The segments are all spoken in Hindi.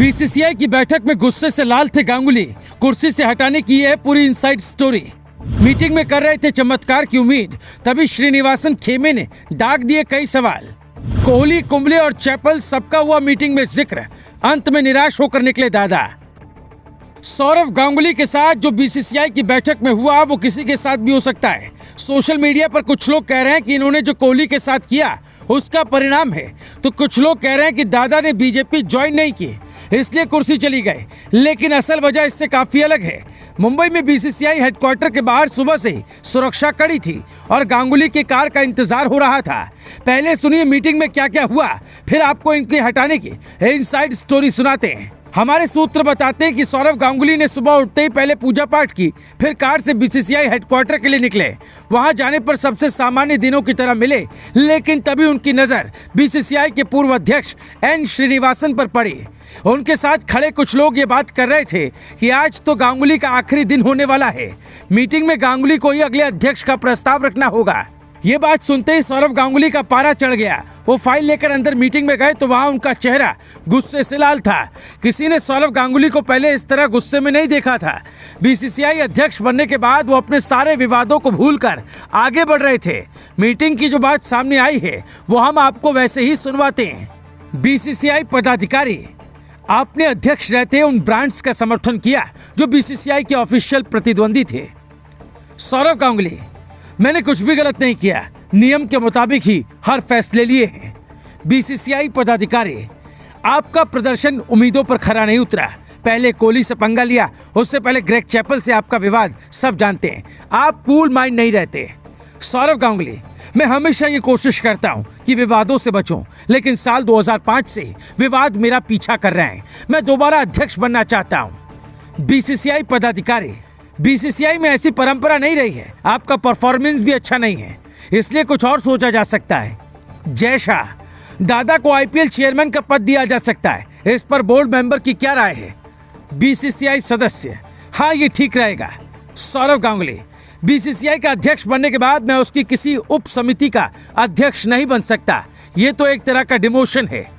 बीसीसीआई की बैठक में गुस्से से लाल थे गांगुली। कुर्सी से हटाने की है पूरी इनसाइड स्टोरी। मीटिंग में कर रहे थे चमत्कार की उम्मीद, तभी श्रीनिवासन खेमे ने दाग दिए कई सवाल। कोहली, कुंबले और चैपल सबका हुआ मीटिंग में जिक्र। अंत में निराश होकर निकले दादा। सौरव गांगुली के साथ जो बीसीसीआई की बैठक में हुआ वो किसी के साथ भी हो सकता है। सोशल मीडिया पर कुछ लोग कह रहे हैं कि इन्होंने जो कोहली के साथ किया उसका परिणाम है, तो कुछ लोग कह रहे हैं कि दादा ने बीजेपी ज्वाइन नहीं की इसलिए कुर्सी चली गए। लेकिन असल वजह इससे काफी अलग है। मुंबई में बीसीसीआई हेडक्वार्टर के बाहर सुबह से ही सुरक्षा कड़ी थी और गांगुली की कार का इंतजार हो रहा था। पहले सुनिए मीटिंग में क्या क्या हुआ, फिर आपको इनके हटाने की इनसाइड स्टोरी सुनाते हैं। हमारे सूत्र बताते हैं कि सौरव गांगुली ने सुबह उठते ही पहले पूजा पाठ की, फिर कार से बीसीसीआई हेडक्वार्टर के लिए निकले। वहां जाने पर सबसे सामान्य दिनों की तरह मिले, लेकिन तभी उनकी नजर बीसीसीआई के पूर्व अध्यक्ष एन श्रीनिवासन पर पड़ी। उनके साथ खड़े कुछ लोग ये बात कर रहे थे कि आज तो गांगुली का आखिरी दिन होने वाला है। मीटिंग में गांगुली को ही अगले अध्यक्ष का प्रस्ताव रखना होगा। ये बात सुनते ही सौरव गांगुली का पारा चढ़ गया। वो फाइल लेकर अंदर मीटिंग में गए तो वहां उनका चेहरा गुस्से से लाल था। किसी ने सौरव गांगुली को पहले इस तरह गुस्से में नहीं देखा था। बीसीसीआई अध्यक्ष बनने के बाद वो अपने सारे विवादों को भूलकर आगे बढ़ रहे थे। मीटिंग की जो बात सामने आई है वो हम आपको वैसे ही सुनवाते हैं। बीसीसीआई पदाधिकारी, आपने अध्यक्ष रहते उन ब्रांड्स का समर्थन किया जो बीसीसीआई के ऑफिशियल प्रतिद्वंदी थे। सौरव गांगुली, मैंने कुछ भी गलत नहीं किया, नियम के मुताबिक ही हर फैसले लिए हैं। बीसीसीआई पदाधिकारी, आपका प्रदर्शन उम्मीदों पर खरा नहीं उतरा। पहले कोहली से पंगा लिया, उससे पहले ग्रेग चैपल से आपका विवाद सब जानते हैं। आप कूल माइंड नहीं रहते। सौरव गांगुली, मैं हमेशा ये कोशिश करता हूं कि विवादों से बचूं, लेकिन साल 2005 से विवाद मेरा पीछा कर रहे हैं। मैं दोबारा अध्यक्ष बनना चाहता हूं। बीसीसीआई पदाधिकारी, बीसीसीआई में ऐसी परंपरा नहीं रही है। आपका परफॉर्मेंस भी अच्छा नहीं है, इसलिए कुछ और सोचा जा सकता है। जय शाह, दादा को आईपीएल चेयरमैन का पद दिया जा सकता है। इस पर बोर्ड मेंबर की क्या राय है? बीसीसीआई सदस्य, हाँ ये ठीक रहेगा। सौरव गांगुली, बीसीसीआई का अध्यक्ष बनने के बाद मैं उसकी किसी उप समिति का अध्यक्ष नहीं बन सकता। ये तो एक तरह का डिमोशन है।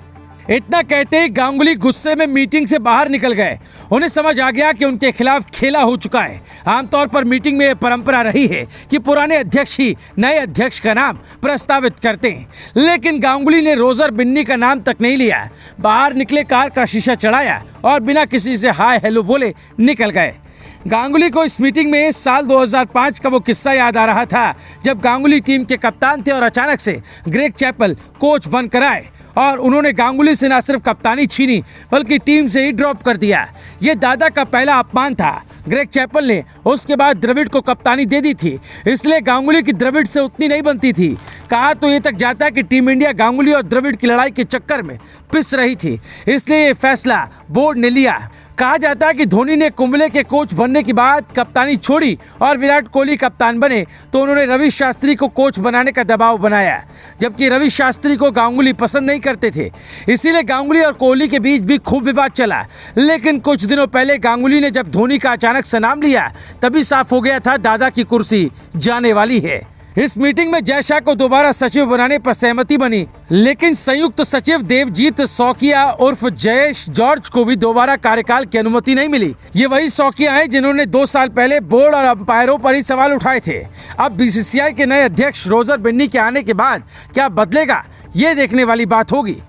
इतना कहते ही गांगुली गुस्से में मीटिंग से बाहर निकल गए। उन्हें समझ आ गया कि उनके खिलाफ खेला हो चुका है। आमतौर पर मीटिंग में यह परंपरा रही है कि पुराने अध्यक्ष ही नए अध्यक्ष का नाम प्रस्तावित करते हैं, लेकिन गांगुली ने रोजर बिन्नी का नाम तक नहीं लिया। बाहर निकले, कार का शीशा चढ़ाया और बिना किसी से हाय हेलो बोले निकल गए। गांगुली को इस मीटिंग में साल 2005 का वो किस्सा याद आ रहा था जब गांगुली टीम के कप्तान थे और अचानक से ग्रेग चैपल कोच बनकर आए और उन्होंने गांगुली से न सिर्फ कप्तानी छीनी बल्कि टीम से ही ड्रॉप कर दिया। ये दादा का पहला अपमान था। ग्रेग चैपल ने उसके बाद द्रविड़ को कप्तानी दे दी थी, इसलिए गांगुली की द्रविड़ से उतनी नहीं बनती थी। कहा तो ये तक जाता कि टीम इंडिया गांगुली और द्रविड़ की लड़ाई के चक्कर में पिस रही थी, इसलिए ये फैसला बोर्ड ने लिया। कहा जाता है कि धोनी ने कुंबले के कोच बनने के बाद कप्तानी छोड़ी और विराट कोहली कप्तान बने तो उन्होंने रवि शास्त्री को कोच बनाने का दबाव बनाया, जबकि रवि शास्त्री को गांगुली पसंद नहीं करते थे। इसीलिए गांगुली और कोहली के बीच भी खूब विवाद चला। लेकिन कुछ दिनों पहले गांगुली ने जब धोनी का अचानक से नाम लिया तभी साफ हो गया था दादा की कुर्सी जाने वाली है। इस मीटिंग में जय शाह को दोबारा सचिव बनाने पर सहमति बनी, लेकिन संयुक्त सचिव देवजीत सौकिया उर्फ जयेश जॉर्ज को भी दोबारा कार्यकाल की अनुमति नहीं मिली। ये वही सौकिया हैं जिन्होंने 2 साल पहले बोर्ड और अंपायरों पर ही सवाल उठाए थे। अब बीसीसीआई के नए अध्यक्ष रोजर बिन्नी के आने के बाद क्या बदलेगा, ये देखने वाली बात होगी।